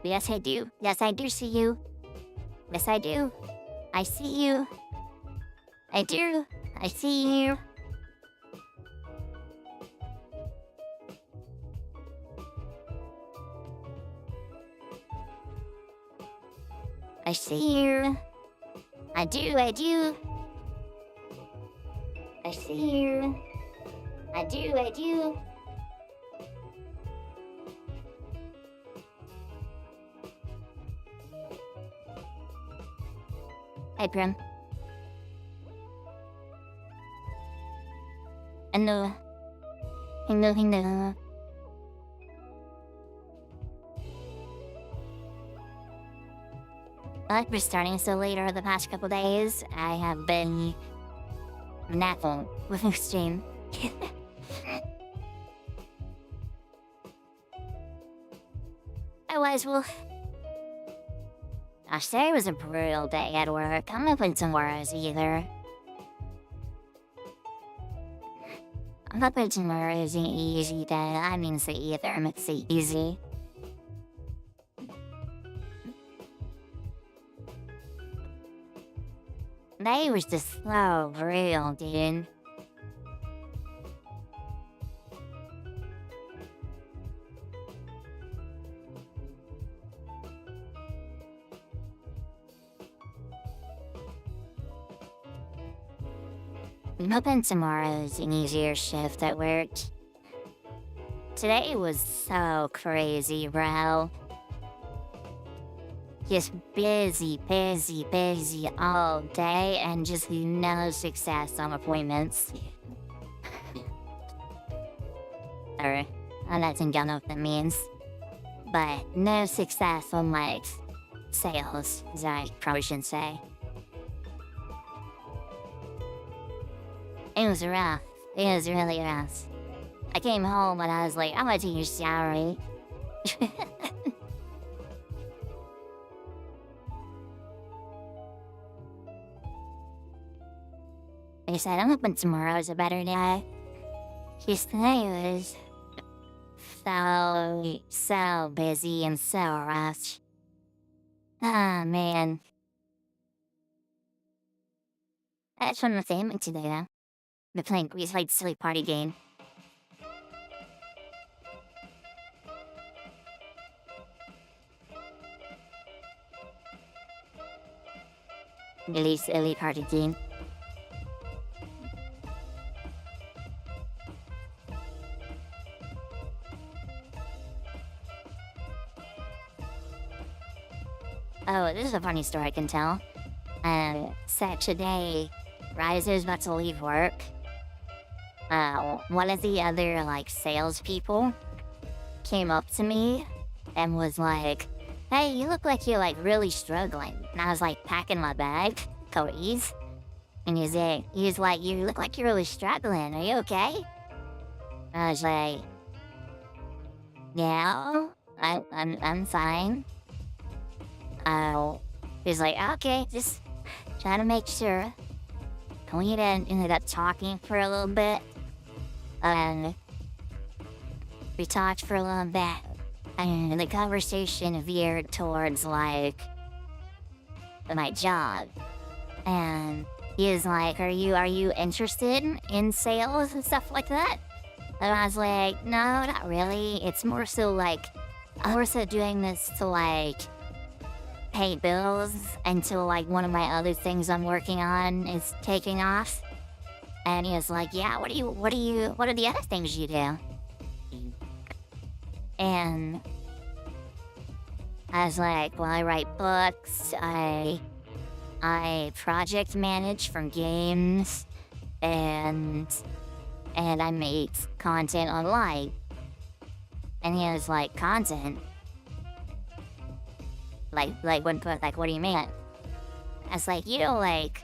Yes, I do. Yes, I do see you. Yes, I do. I see you. I do. I see you. I see you. I do. I do. I see you. I do. I do. Hi, Prim. Hello. Hello, hello. But we're starting so later the past couple days. I have been napping with the stream. Otherwise, well, gosh, today was a brutal day at work. I'm not putting some words either. I'm not putting some words in easy day. I mean, say either. I meant say easy. They was just so real, dude. I'm hoping tomorrow's an easier shift at work. Today was so crazy, bro. Just busy, busy, busy all day and just no success on appointments. Or, I'm not think y'all know what that means. But no success on, like, sales, as I probably shouldn't say. It was rough. It was really rough. I came home and I was like, I'm gonna take a shower. They said, I'm hoping tomorrow's a better day. Just today was so busy and so rushed. Ah, man. I had fun with family today, though. We played silly party game. Really silly party game. Oh, this is a funny story I can tell. So today, Riser's about to leave work. One of the other, like, salespeople came up to me and was like, hey, you look like you're, like, really struggling. And I was, like, packing my bag, Cody's. And he's like, you look like you're really struggling. Are you okay? I was like, yeah, I'm fine. He's like, okay, just trying to make sure. We ended up talking for a little bit. And we talked for a little bit. And the conversation veered towards, like, my job. And he was like, are you interested in sales and stuff like that? And I was like, no, not really. It's more so like, I'm more so doing this to, like, pay bills until, like, one of my other things I'm working on is taking off. And he was like, yeah, what are the other things you do? And I was like, well, I write books, I project manage from games, and I make content online. And he was like, content? Like what do you mean? I was like, you know, like,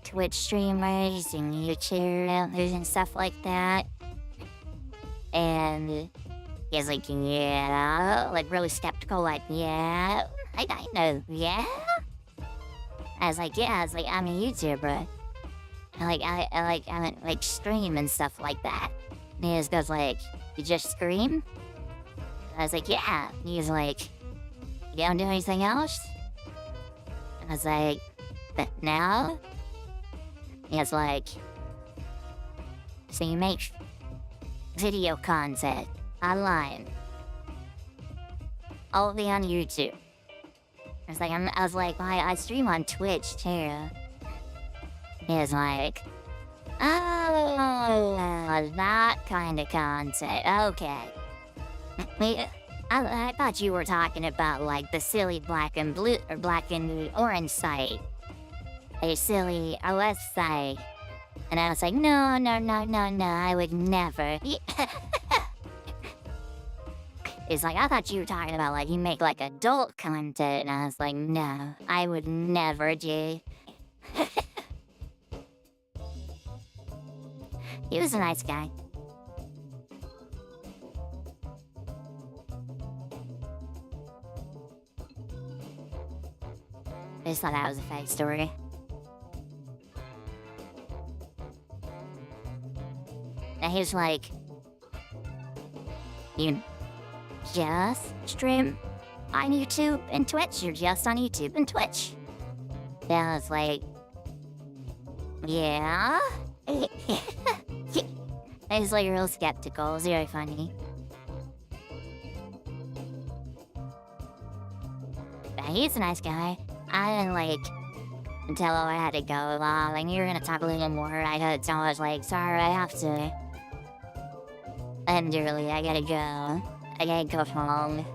Twitch streamers and YouTubers and stuff like that. And he was like, yeah, like really skeptical, like, yeah, I know, yeah. I was like, yeah, I'm a YouTuber. I like stream and stuff like that. And he just goes like, you just stream? I was like, yeah. And he's like, You don't do anything else? And I was like, no? He was like, so you make video content online, only on YouTube. I was like, well, I stream on Twitch too. He was like, oh, that kind of content. Okay. I thought you were talking about like the silly black and blue or black and orange site. A silly OS site. And I was like, no, I would never. It's like, I thought you were talking about like you make like adult content. And I was like, no, I would never do. He was a nice guy. I just thought that was a fake story. And he was like, you just stream on YouTube and Twitch? You're just on YouTube and Twitch? And I was like, yeah? He was like real skeptical. It was very funny. But he's a nice guy. I didn't like tell him I had to go. Like, you were gonna talk a little more. I had to tell him, I was like, sorry, I have to. And early, I gotta go. I gotta go home.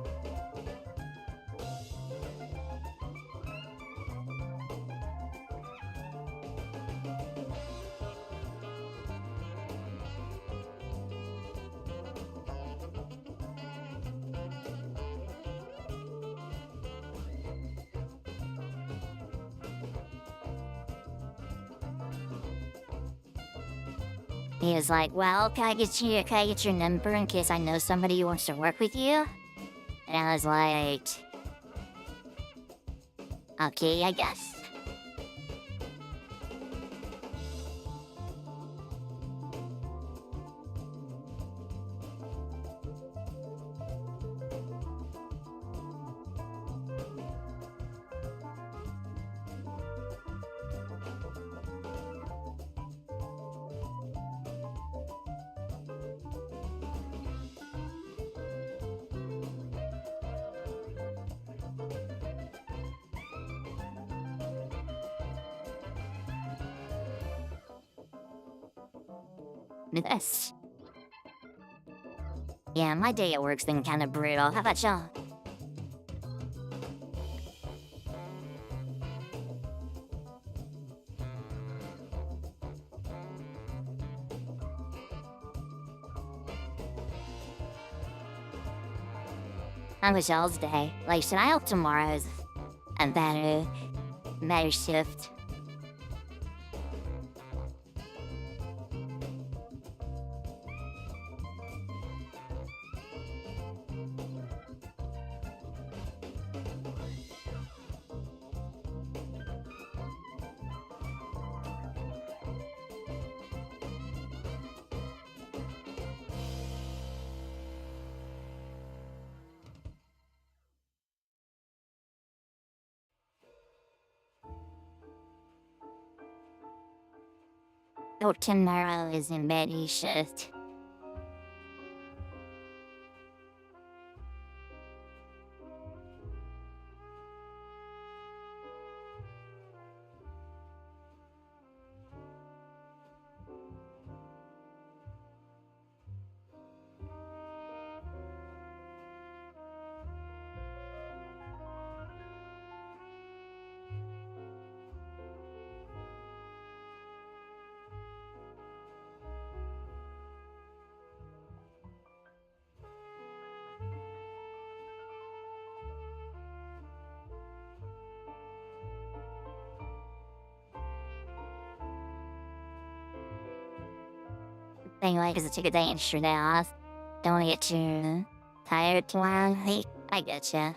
He was like, well, can I get your number in case I know somebody who wants to work with you? And I was like, okay, I guess. This. Yeah, my day at work's been kind of brutal. How about y'all? How was y'all's day? Like, should I hope tomorrow's a better shift? Oh, tomorrow is a better shift. Anyway, because I took a day yesterday off. Don't want to get too tired tomorrow. I getcha.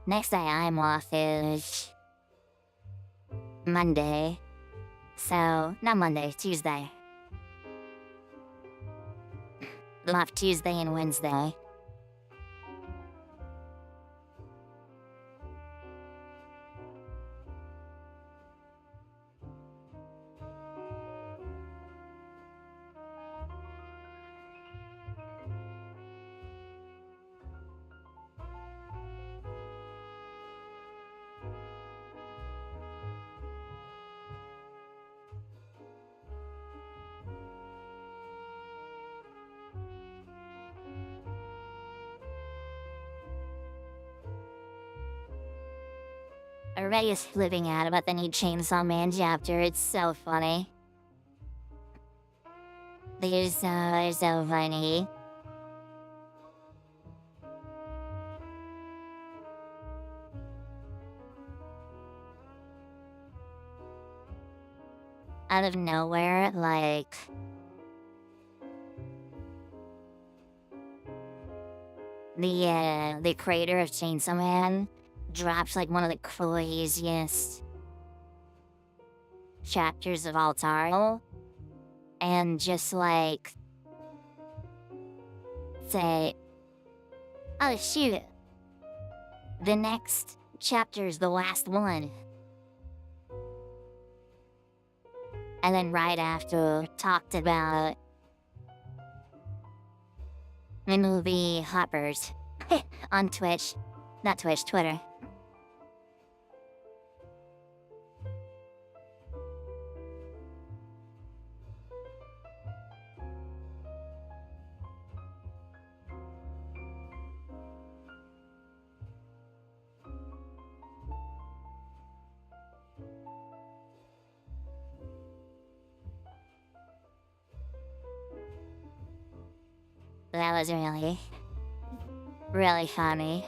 Next day I'm off is Monday. So, not Monday, Tuesday. I'm off Tuesday and Wednesday. Already flipping out about the new Chainsaw Man chapter. It's so funny. They're so funny. Out of nowhere, like... The creator of Chainsaw Man drops like one of the craziest chapters of all time, and just like say, oh shoot, the next chapter's the last one. And then right after, talked about the movie Hoppers on Twitch. Not Twitch, Twitter. That was really funny.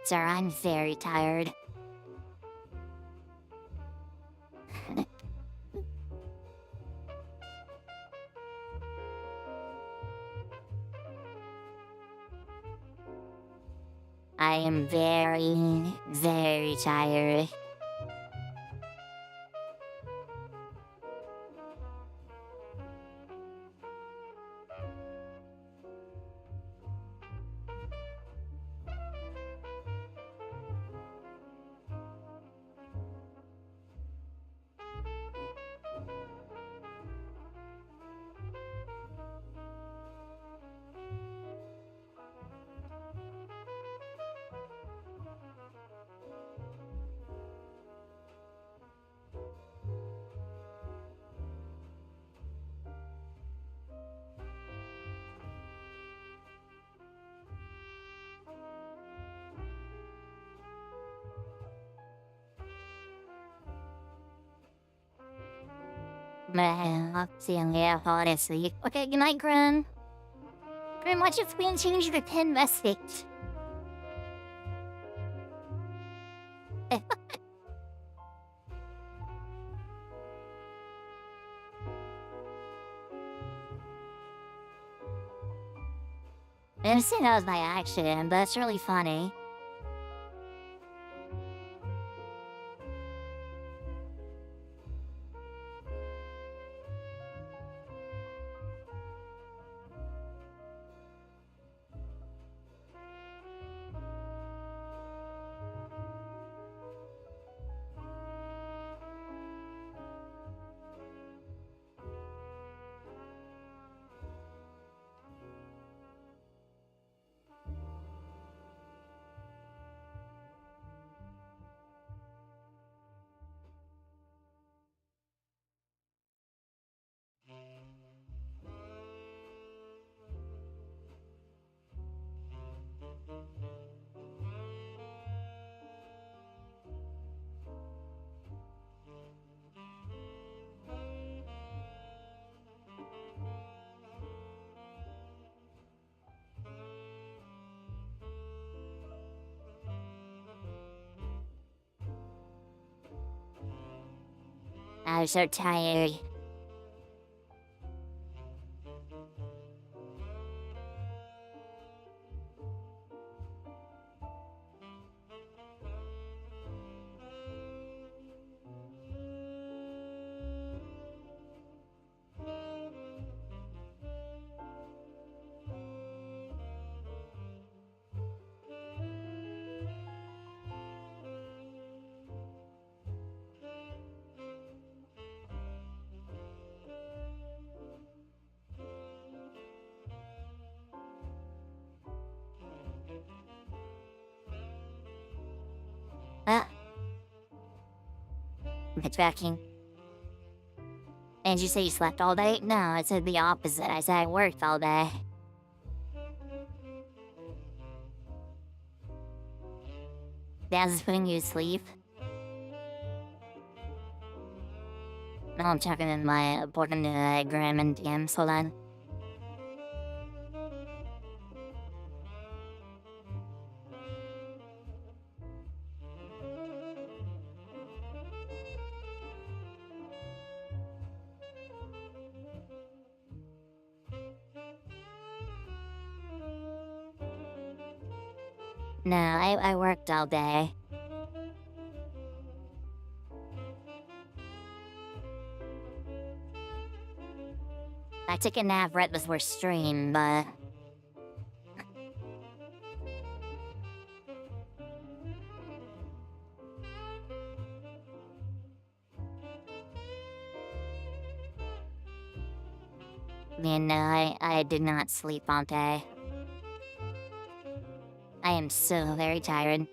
Sir, I'm very tired. I am very tired. Man, seeing yeah, falling asleep. Okay, good night, Grin. Grin, why'd you change the pin message? I understand that was by accident, but it's really funny. I was so tired. Tracking. And you say you slept all day? No, I said the opposite. I said I worked all day. Dad's putting you to sleep. Now I'm checking in my important gram and DMs. Hold on. No, I worked all day. I took a nap right before stream, but... Man, no, I did not sleep all day. I am so very tired.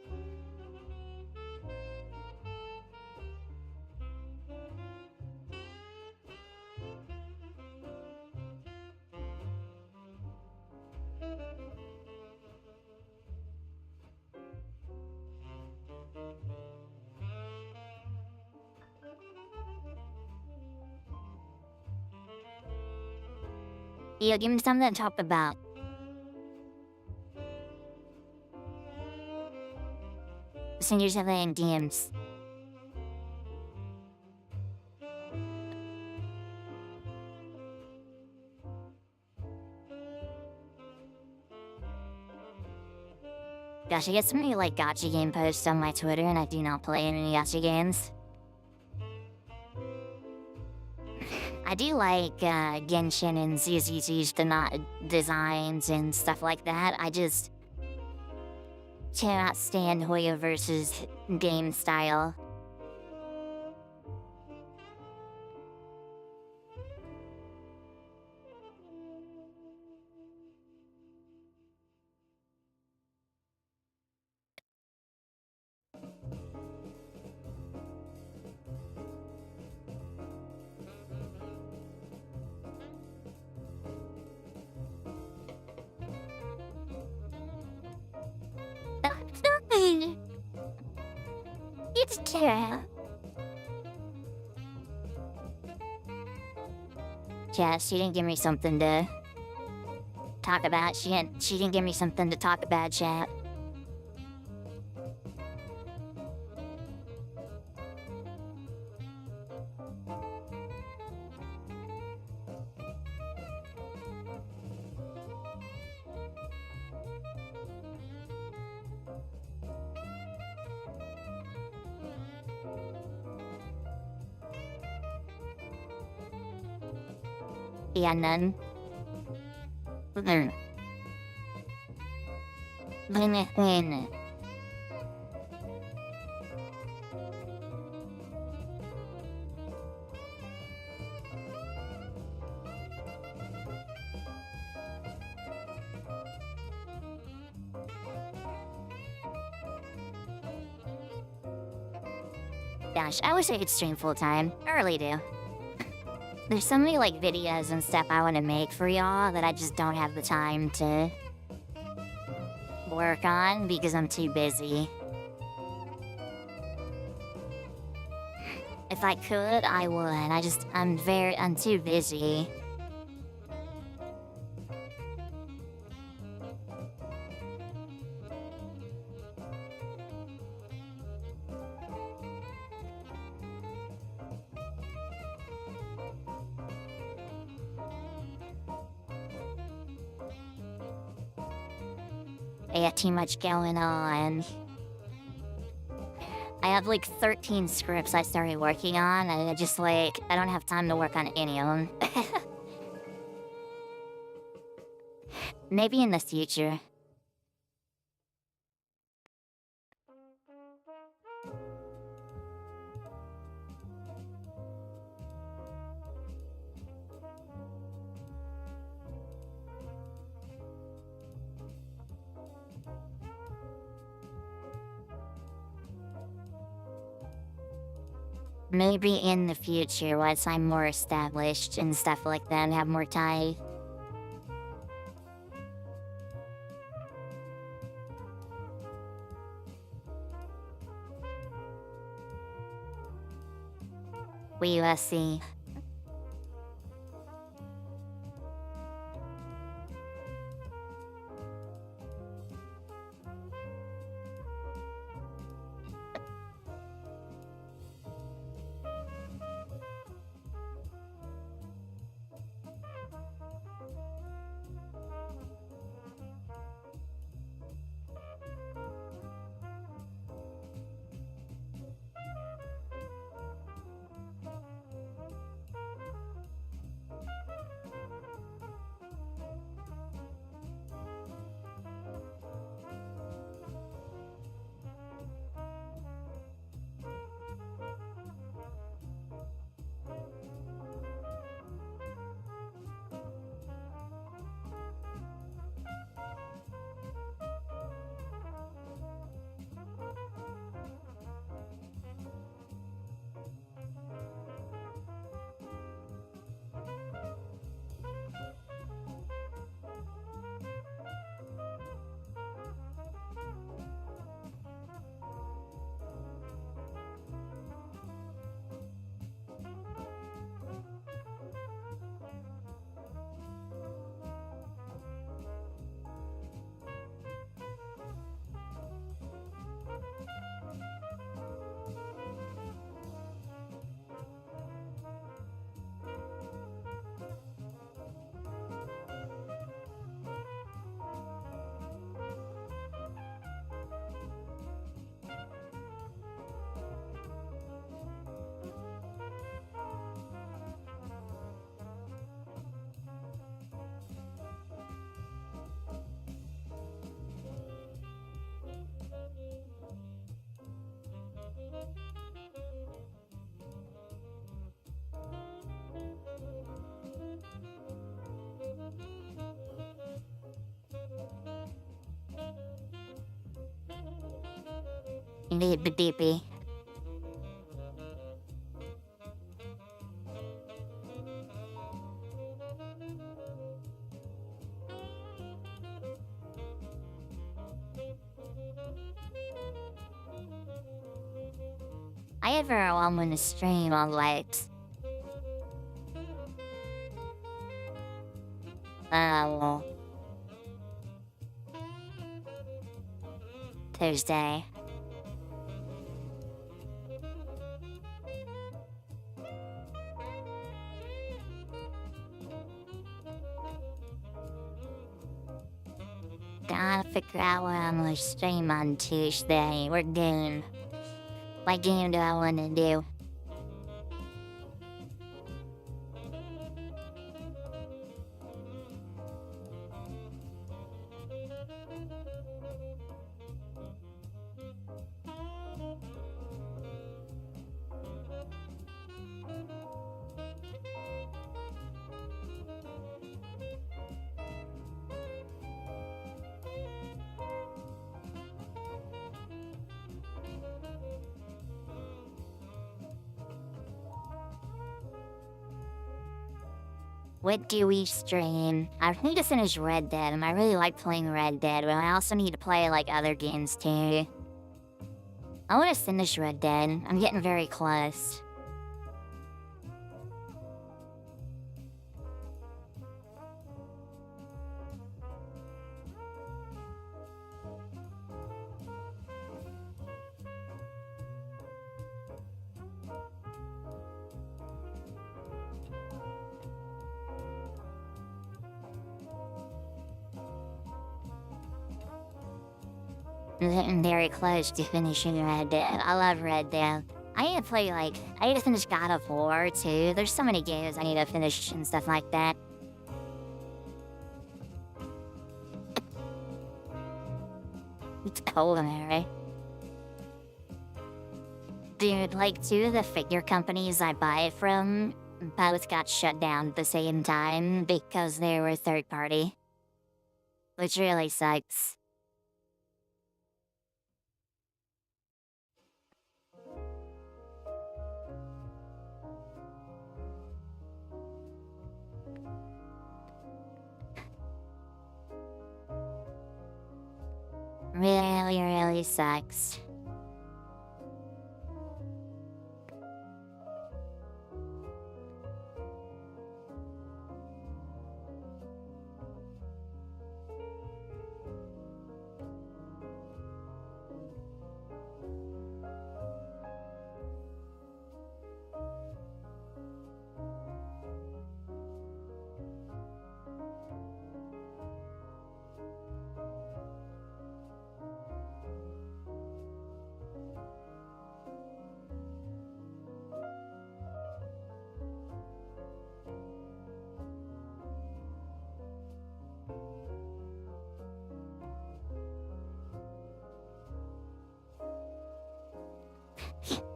Yo, give me something to talk about. Send your something in DMs. Gosh, I get so many like gacha game posts on my Twitter, and I do not play any gacha games. I do like Genshin and ZZZ's designs and stuff like that. I just cannot stand Hoyo versus game style. It's Tara. Yeah, she didn't give me something to talk about. She didn't give me something to talk about, chat. Yeah, none. Gosh, I wish I could stream full time. I really do. There's so many like videos and stuff I want to make for y'all that I just don't have the time to work on because I'm too busy. If I could, I would. I'm too busy. I got too much going on. I have like 13 scripts I started working on, and I just like, I don't have time to work on any of them. Maybe in the future. Maybe in the future, once I'm more established and stuff like that, and have more time. We will see. Indeed, deepy. I ever want to stream on lights. Thursday. Gotta figure out what I'm gonna stream on Tuesday. What game? What game do I want to do? What do we stream? I need to finish Red Dead, and I really like playing Red Dead, but I also need to play, like, other games, too. I want to finish Red Dead. I'm getting very close. I'm getting very close to finishing Red Dead. I love Red Dead. I need to play, like, I need to finish God of War, too. There's so many games I need to finish and stuff like that. It's cold in there, right? Dude, like, two of the figure companies I buy it from both got shut down at the same time because they were third party. Which really sucks. really sucks.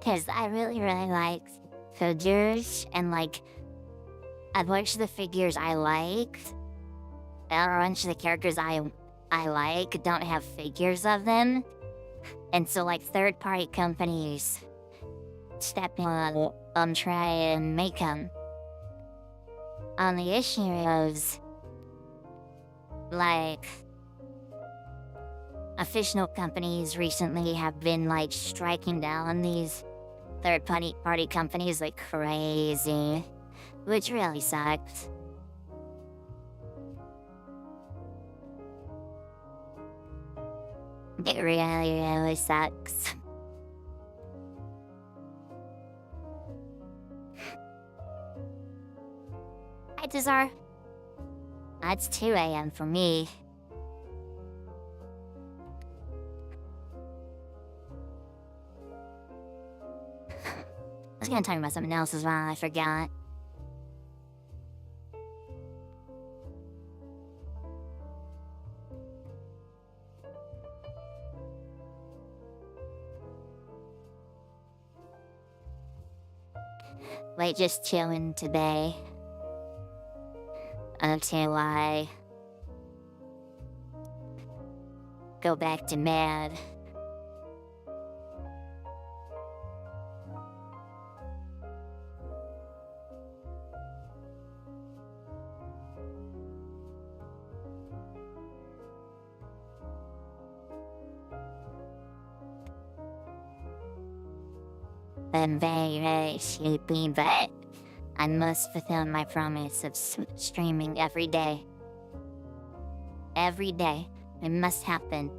Because I really like figures, and like a bunch of the figures I like, or a bunch of the characters I like don't have figures of them. And so like third-party companies step in try and make them. The issue is like official companies recently have been like striking down these third-party companies like crazy, which really sucks. It really sucks. Hi, Tazar. It's 2 a.m. for me. I was gonna talk about something else as well, I forgot. Like, just chilling today. Until I go back to mad. I'm very sleepy, but I must fulfill my promise of streaming every day. Every day. It must happen.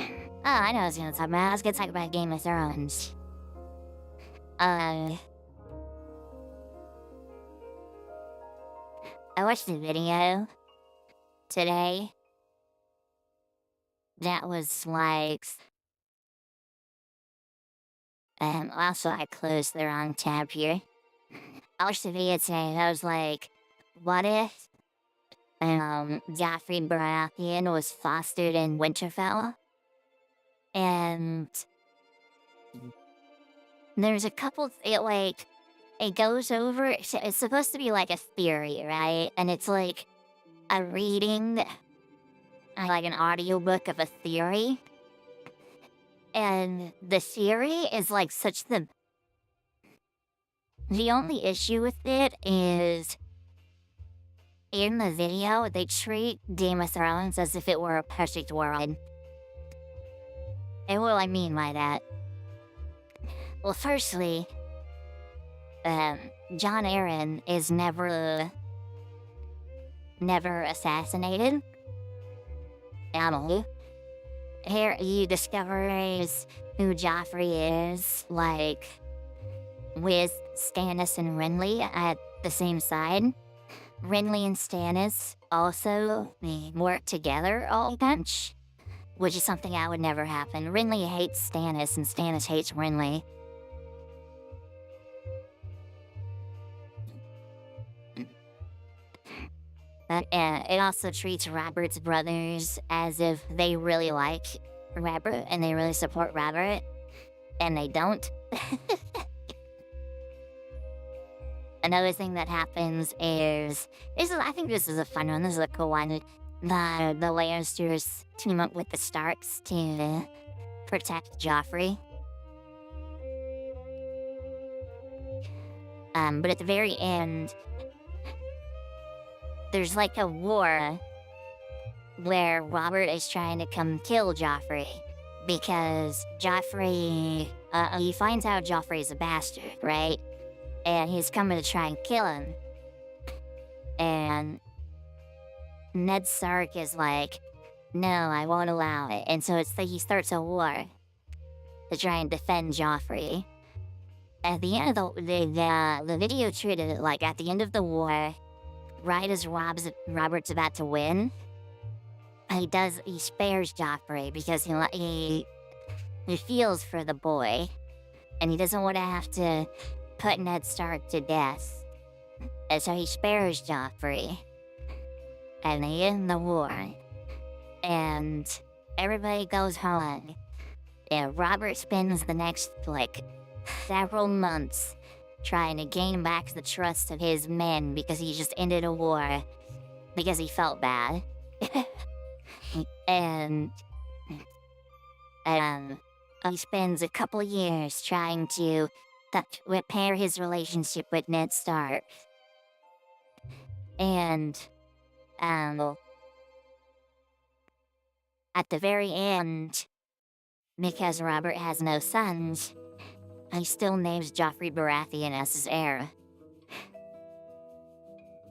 Oh, I know what I was gonna talk about. I was gonna talk about Game of Thrones. I watched a video today that was like, also I closed the wrong tab here. I watched a video today that was like, what if Joffrey Baratheon was fostered in Winterfell? And there's a couple, it goes over, it's supposed to be like a theory, right? And it's like a reading, like an audiobook of a theory. And the theory is like the only issue with it is in the video, they treat Game of Thrones as if it were a perfect world. And what do I mean by that? Well, firstly, Jon Arryn is never assassinated. Here he discovers who Joffrey is, like, with Stannis and Renly at the same side. Renly and Stannis also work together all bunch, which is something that would never happen. Renly hates Stannis and Stannis hates Renly. It also treats Robert's brothers as if they really like Robert and they really support Robert, and they don't. Another thing that happens is, I think this is a fun one, this is a cool one. The Lannisters team up with the Starks to protect Joffrey. But at the very end, there's like a war where Robert is trying to come kill Joffrey because Joffrey, he finds out Joffrey's a bastard, right? And he's coming to try and kill him. And Ned Stark is like, no, I won't allow it. And so it's like he starts a war to try and defend Joffrey. At the end of the video treated it like at the end of the war, right as Robert's about to win, he spares Joffrey because he feels for the boy, and he doesn't want to have to put Ned Stark to death. And so he spares Joffrey, and they end the war, and everybody goes home. And Robert spends the next, several months trying to gain back the trust of his men because he just ended a war because he felt bad. and he spends a couple years trying to repair his relationship with Ned Stark. And at the very end, because Robert has no sons, he still names Joffrey Baratheon as his heir.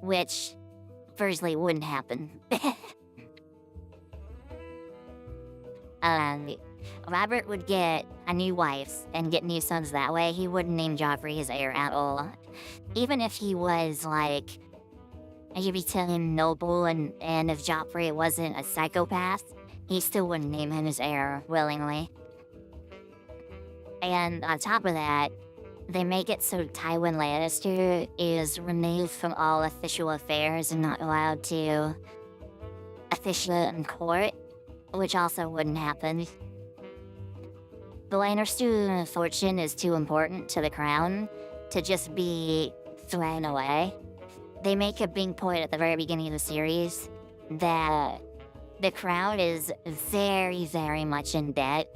Which, firstly, wouldn't happen. Robert would get a new wife and get new sons that way. He wouldn't name Joffrey his heir at all. Even if he was, he'd be telling him noble and if Joffrey wasn't a psychopath, he still wouldn't name him his heir willingly. And on top of that, they make it so Tywin Lannister is removed from all official affairs and not allowed to officiate in court, which also wouldn't happen. The Lannister fortune is too important to the crown to just be thrown away. They make a big point at the very beginning of the series that the crown is very, very much in debt.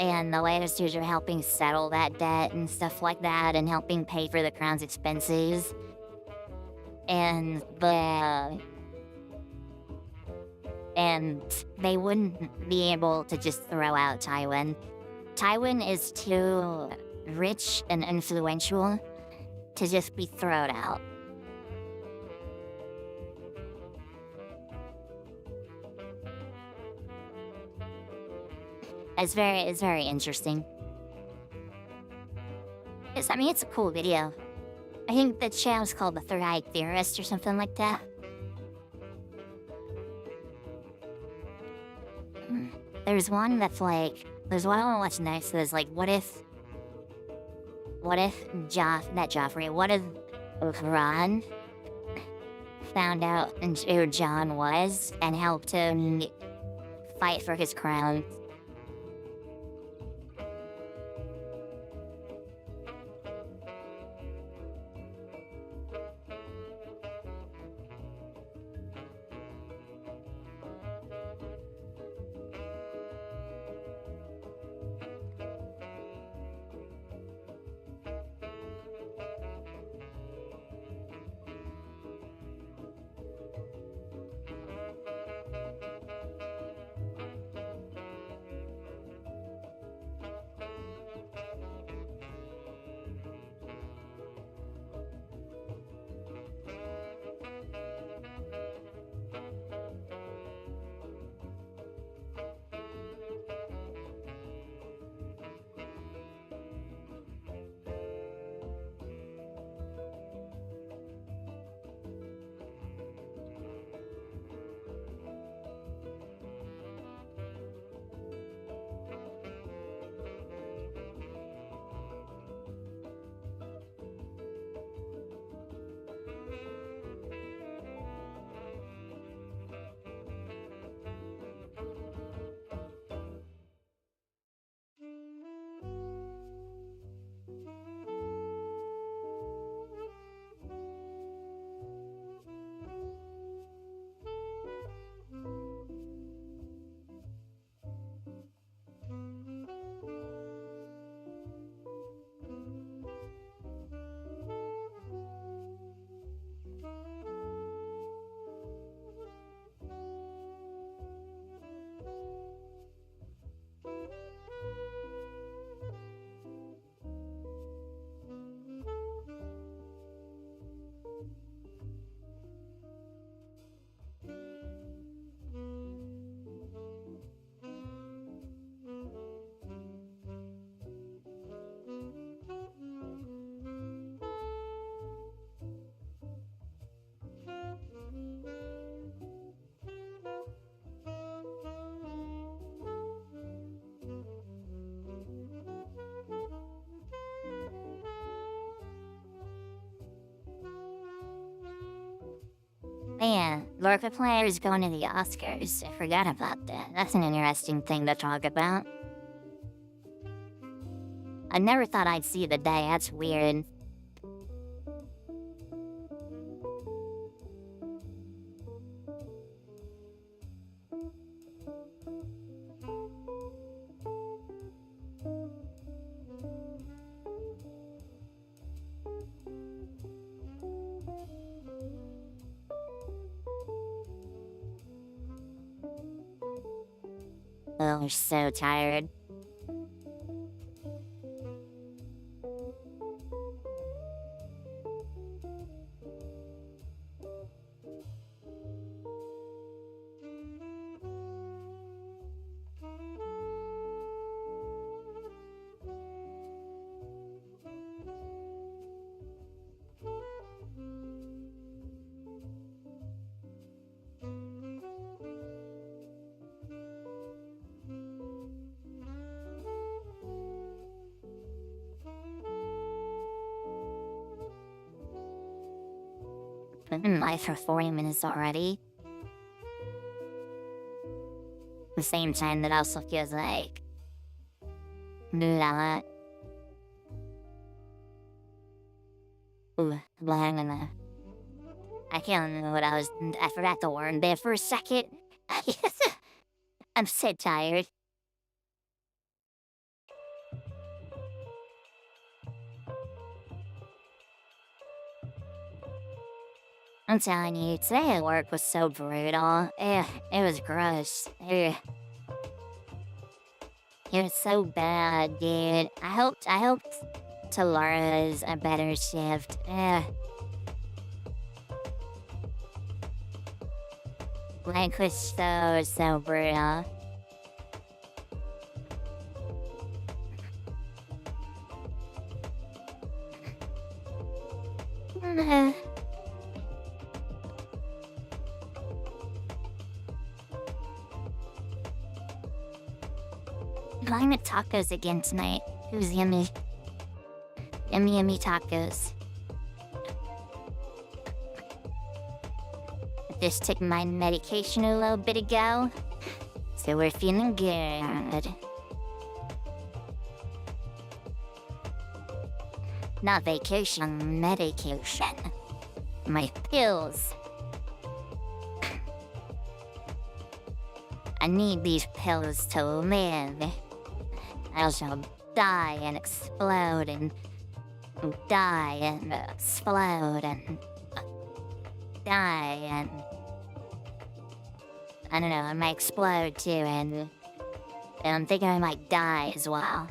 And the Lannisters are helping settle that debt and stuff like that and helping pay for the crown's expenses. And they wouldn't be able to just throw out Tywin. Tywin is too rich and influential to just be thrown out. It's very interesting. It's a cool video. I think the channel's called The Third Eye Theorist or something like that. There's one that's there's one I want to watch next that's what if Ron found out who Jon was and helped him fight for his crown? Man, Lorca players going to the Oscars. I forgot about that. That's an interesting thing to talk about. I never thought I'd see the day. That's weird. Oh, I'm so tired. I've been live for 40 minutes already. The same time that also feels like... Blah. Ooh, blah. I can't remember what I was... I forgot the word there for a second. I'm so tired. I'm telling you, today at work was so brutal. It was gross. It was so bad, dude. I hoped Talara's a better shift. Like, was so brutal. Buying the tacos again tonight. It was yummy. Yummy tacos. I just took my medication a little bit ago, so we're feeling good. Not vacation, medication. My pills. I need these pills to live. I shall die and explode and die and explode and die and... I don't know, I might explode too and I'm thinking I might die as well.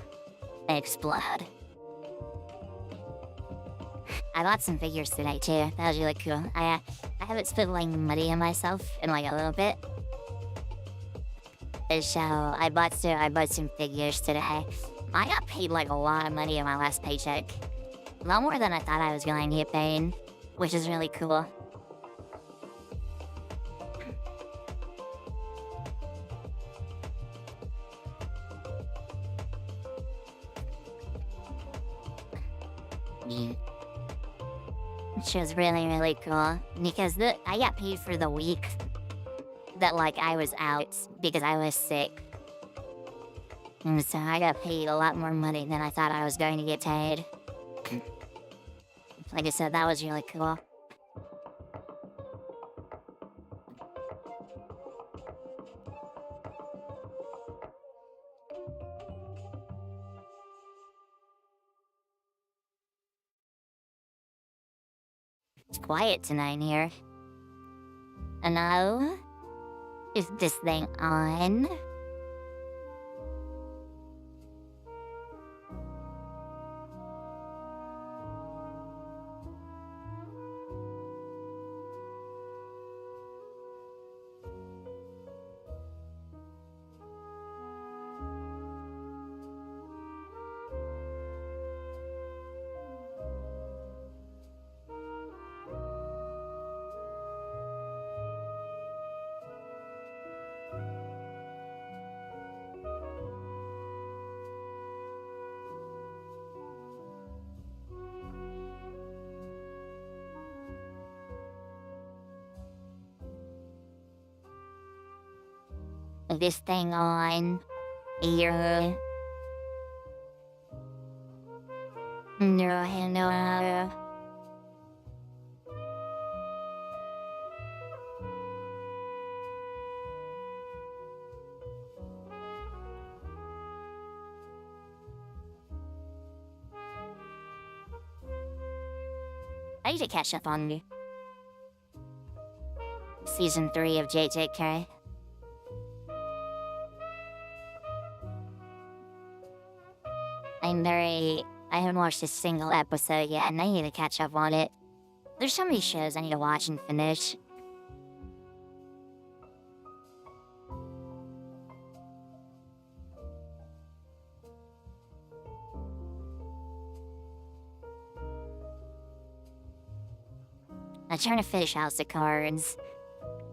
And explode. I bought some figures today too, that was really cool. I haven't spent like money on myself in like a little bit. So I bought some figures today. I got paid like a lot of money in my last paycheck. A lot more than I thought I was going to get paid, which is really cool. Which was really cool because I got paid for the week that like I was out because I was sick. And so I got paid a lot more money than I thought I was going to get paid. Like I said, that was really cool. It's quiet tonight here. Hello? Is this thing on? this thing on here. No. I need to catch up on Season 3 of JJK. I haven't watched a single episode yet, and I need to catch up on it. There's so many shows I need to watch and finish. I'm trying to finish House of Cards.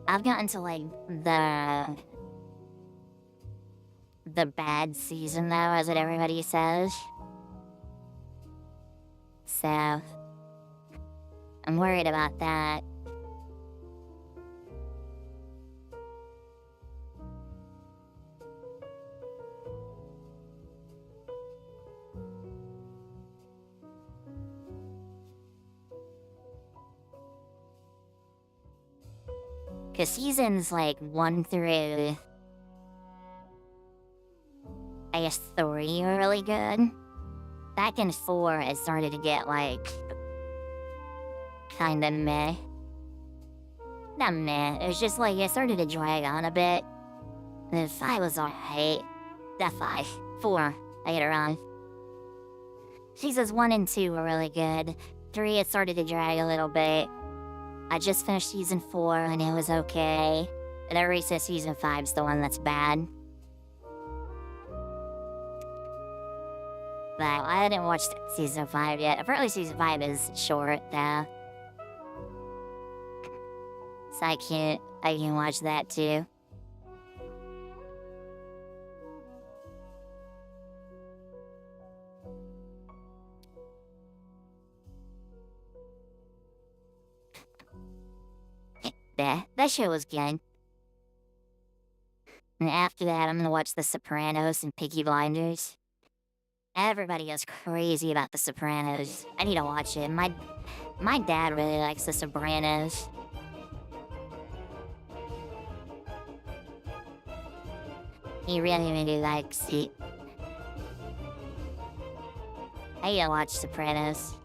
I've gotten to, like, the bad season, though, as what everybody says. So, I'm worried about that. Cause seasons like 1 through, I guess 3 are really good. Back in 4, it started to get like kinda meh. Not meh, it was just like it started to drag on a bit. And then 5 was alright. Not 5, 4, I get it wrong. Seasons 1 and 2 were really good. 3, it started to drag a little bit. I just finished season 4 and it was okay. And everybody says season 5's the one that's bad. But I hadn't watched season 5 yet. Apparently season 5 is short though. So I can watch that too. That show was good. And after that, I'm gonna watch The Sopranos and Peaky Blinders. Everybody goes crazy about The Sopranos. I need to watch it. My dad really likes The Sopranos. He really likes it. I need to watch Sopranos.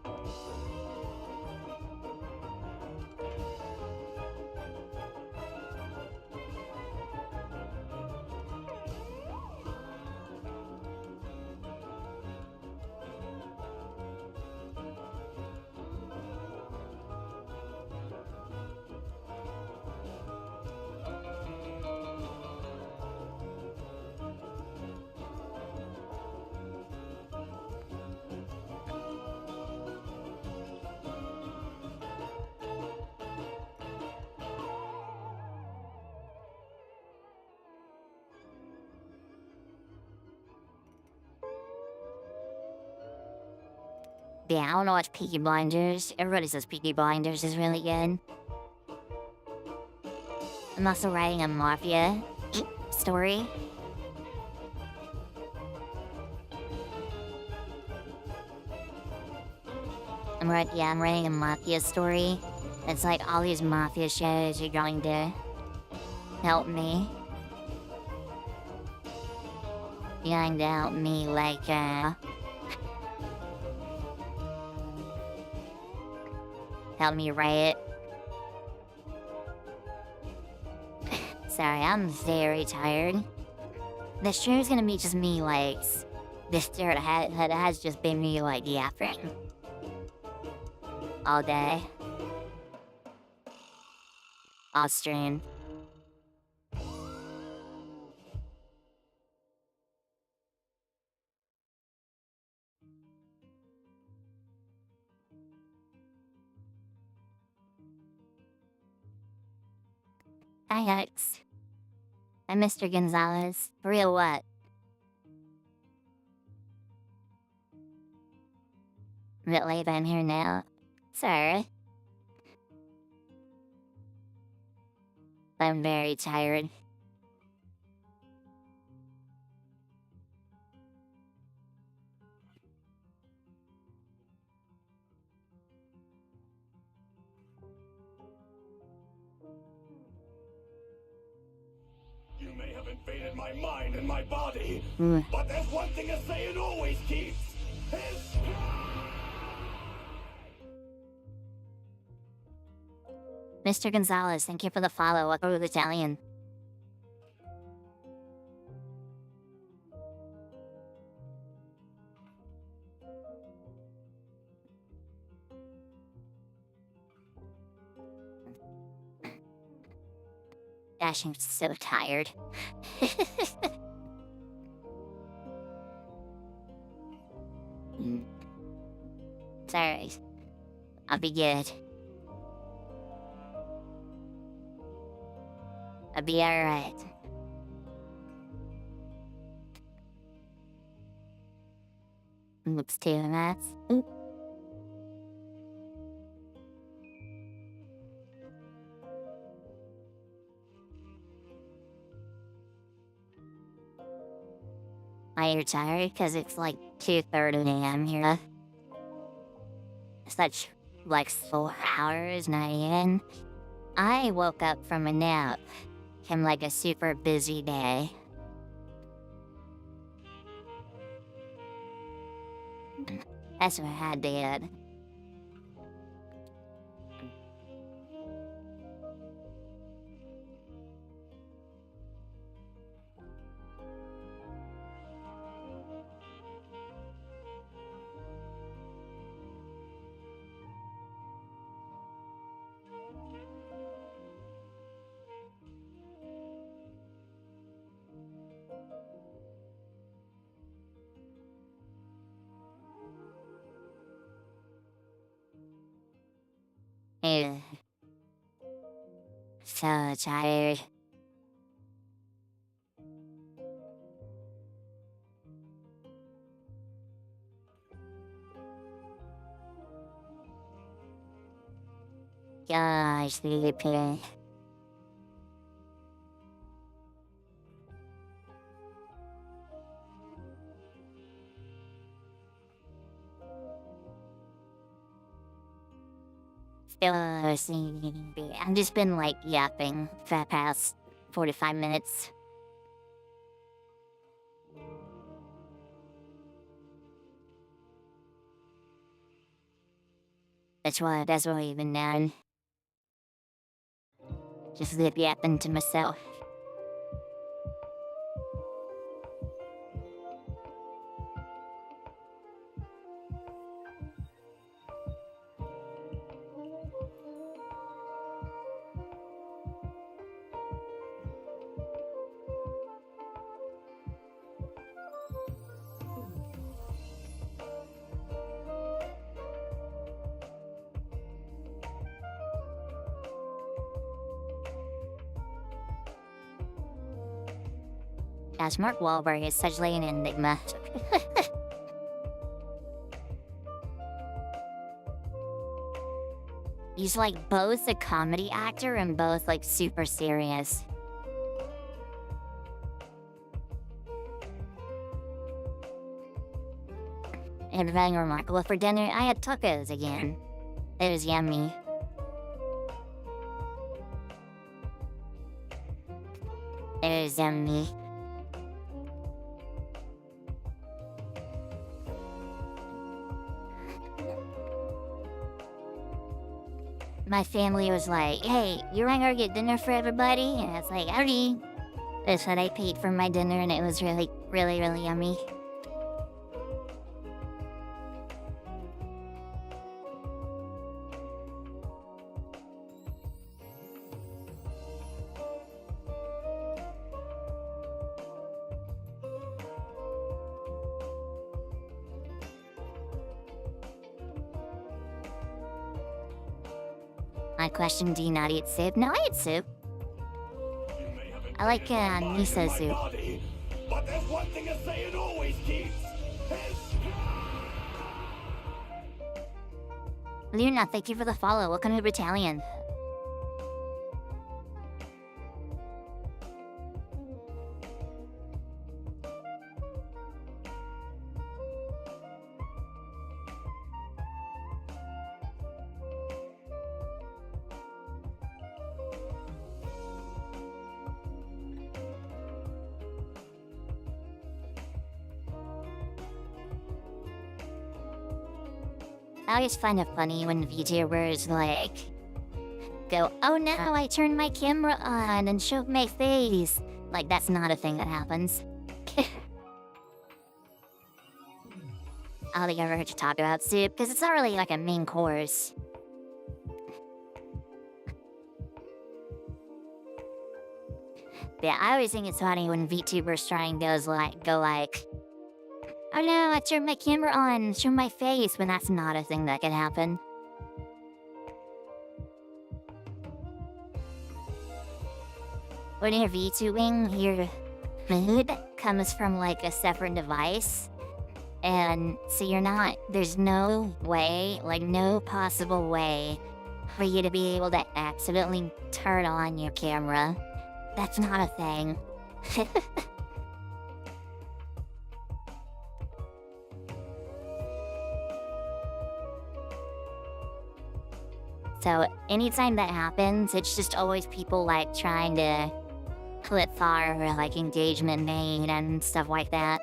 Yeah, I wanna watch Peaky Blinders. Everybody says Peaky Blinders is really good. I'm also writing a mafia story. I'm writing a mafia story. It's like all these mafia shows are going to help me. Going to help me, like, help me write it. Sorry, I'm very tired. This show's gonna be just me, like, this shirt has just been me, like, yapping. All day. All stream. Hi, Alex. I'm Mr. Gonzalez. For real, what? A bit late, but I'm here now. Sorry. I'm very tired. invaded my mind and my body. Mm. But there's one thing a Saiyan always keeps. His Mr. Gonzalez, thank you for the follow. Welcome to the Talion. Gosh, I'm so tired. It's alright. I'll be good. I'll be alright. Oops, 2 minutes. Oop. Are you tired? Because it's like 2:30 a.m. here. Such like 4 hours not even. I woke up from a nap from like a super busy day. That's what I did. Ugh. So tired. Gosh, sleepy. Still sleepy. I've just been like yapping for the past 45 minutes. That's what we've been doing. Just lip yapping to myself. Gosh, Mark Wahlberg is such like an enigma. He's like both a comedy actor and both like super serious. And very remarkable for dinner. I had tacos again. It was yummy. It was yummy. My family was like, hey, you're gonna get dinner for everybody? And I was like, howdy. That's what I paid for my dinner, and it was really, really, really yummy. My question, do you not eat soup? No, I eat soup. I like miso soup. body. But there's one thing a Saiyan always keeps. His Luna, thank you for the follow. Welcome to Battalion. I always find it funny when VTubers like go, "Oh no, I turned my camera on and showed my face." Like that's not a thing that happens. I don't think I've ever heard you talk about soup because it's not really like a main course. But yeah, I always think it's funny when VTubers try and go like, "Oh no, I turned my camera on and showed my face," when that's not a thing that can happen. When you're VTubing, your mood comes from like a separate device. And so there's no way, like no possible way for you to be able to accidentally turn on your camera. That's not a thing. So anytime that happens, it's just always people like trying to clip far like engagement made and stuff like that.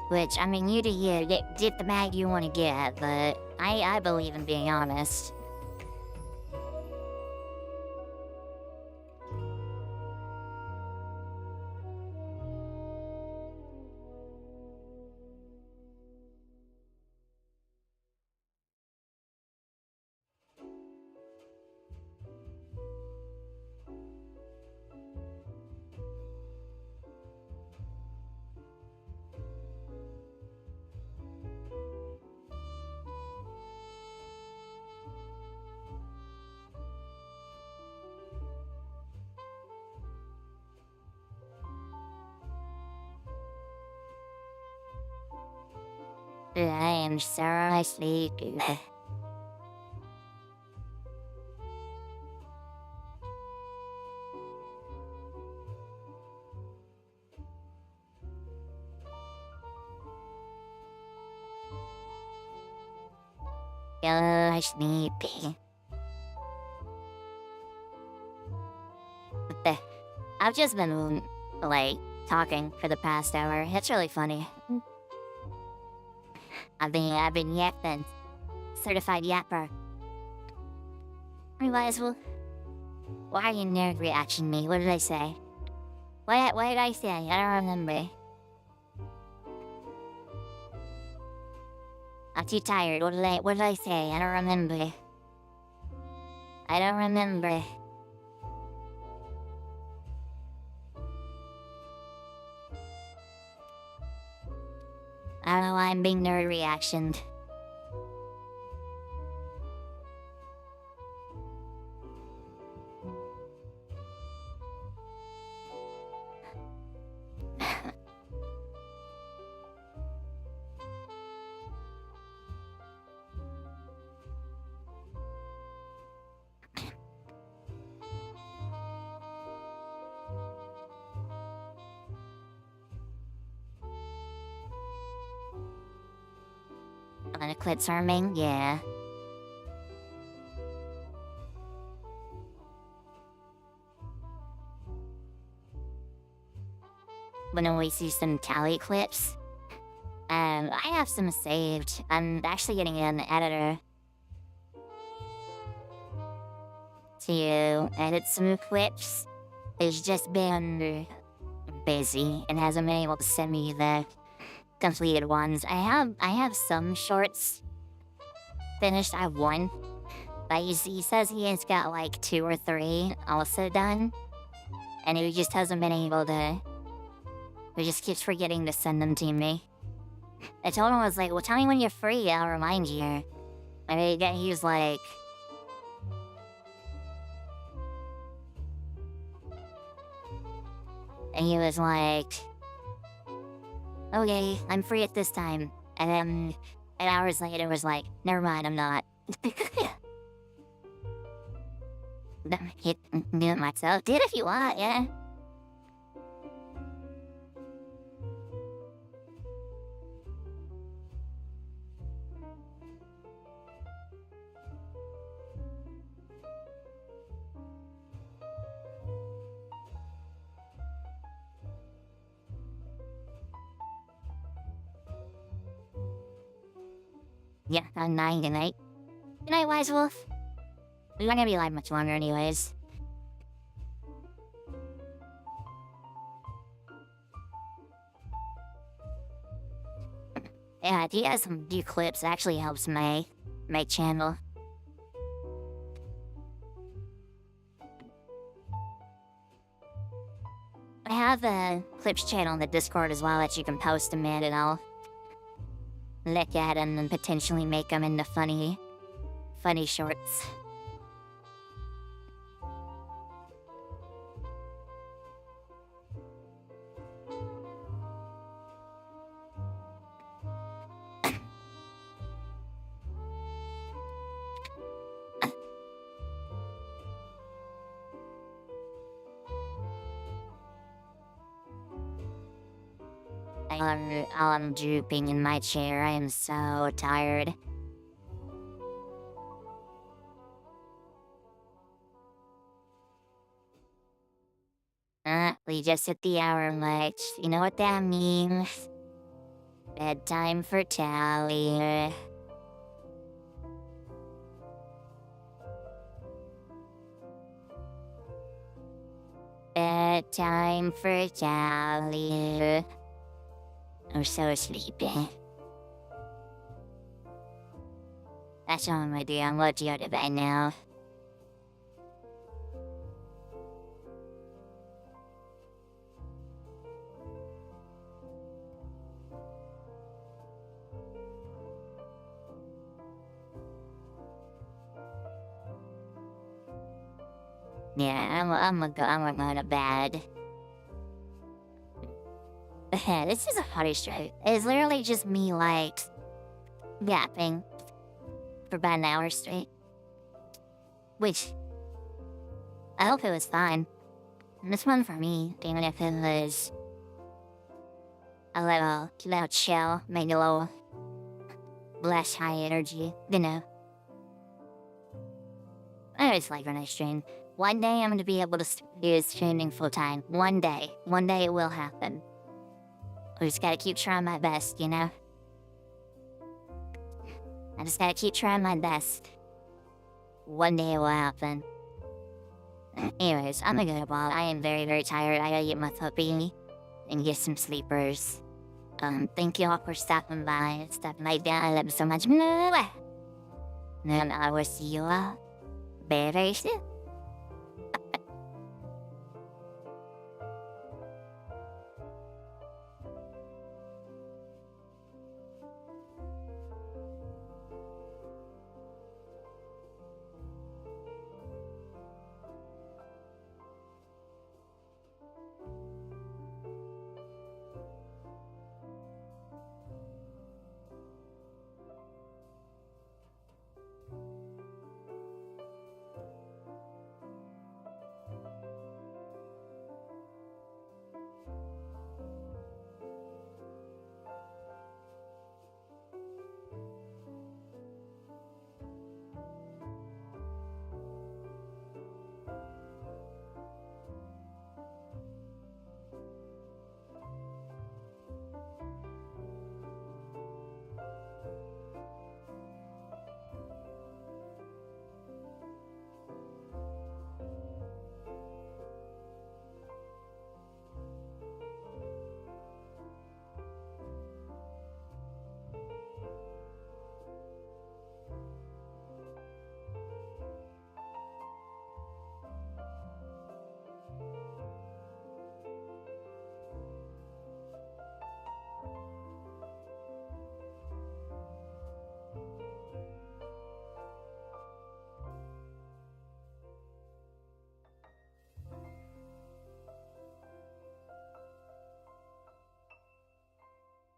Which, I mean, you do you, get the bag you want to get, but I believe in being honest. I am so sleepy. So sleepy. I've just been, like, talking for the past hour. It's really funny. I've been yapping. Certified yapper. Realize, well, why are you nerd reaction me? What did I say? What did I say? I don't remember. I'm too tired. What did I say? I don't remember. I don't remember. I don't know why I'm being nerd reactioned. Wanna quit farming? Yeah. When we see some Tali clips. I have some saved. I'm actually getting an editor to edit some clips. It's just been busy and hasn't been able to send me the completed ones. I have some shorts finished. I have one. But he says he has got like 2 or 3 also done. And he just hasn't been able to. He just keeps forgetting to send them to me. I told him, I was like, well, tell me when you're free, I'll remind you. And he was like... And he was like... Okay, I'm free at this time. And then, 8 hours later was like, never mind, I'm not. Hit myself. Did if you want, yeah. Yeah, I'm 9 tonight. Good night, Wise Wolf. We're not gonna be live much longer anyways. Yeah, if you guys do clips, it actually helps my channel. I have a clips channel in the Discord as well that you can post them in, and I'll look at them and potentially make them into funny shorts. I'm drooping in my chair. I am so tired. We just hit the hour much. You know what that means? Bedtime for Tali. Bedtime for Tali. I'm so sleepy. That's all I'm gonna do. I'm gonna go to bed now. Yeah, I'm gonna go to bed. This is a funny straight. It's literally just me, like, yapping for about an hour straight. Which, I hope it was fine. This one for me, even if it was a little chill, maybe a little less high energy, you know. I always like when I stream. One day I'm gonna be able to do streaming full time. One day it will happen. I just gotta keep trying my best, you know? I just gotta keep trying my best. One day it will happen. Anyways, I'm gonna go to bed. I am very, very tired. I gotta get my puppy and get some sleepers. Thank you all for stopping by and stuff like that. I love you so much. And I will see you all very, very soon.